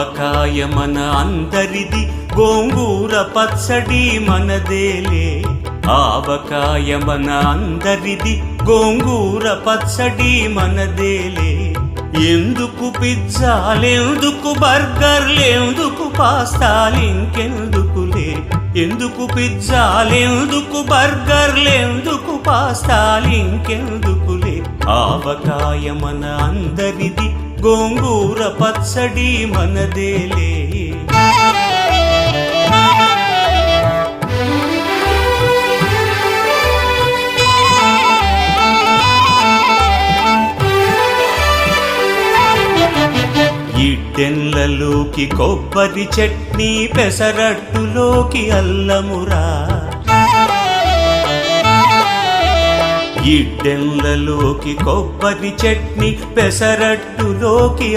ఆవకాయ మన అందరిది, గోంగూర పచ్చడి మనదేలే. ఆవకాయ మన అందరిది, గోంగూర పచ్చడి మనదేలే. ఎందుకు పిజ్జాలెందుకు బర్గర్లెందుకు పాస్తాలింకెందుకులే. ఎందుకు పిజ్జాలెందుకు బర్గర్లెందుకు పాస్తాలింకెందుకులే. ఆవకాయ మన అందరిది, గోంగూర పచ్చడి మనదేలే. ఇడ్డెన్లలోకి కొబ్బరి చట్నీ, పెసరట్టులోకి అల్లమురా. ఇడ్డెన్లలోకి కొబ్బరి చట్నీ, పెసరట్టులోకి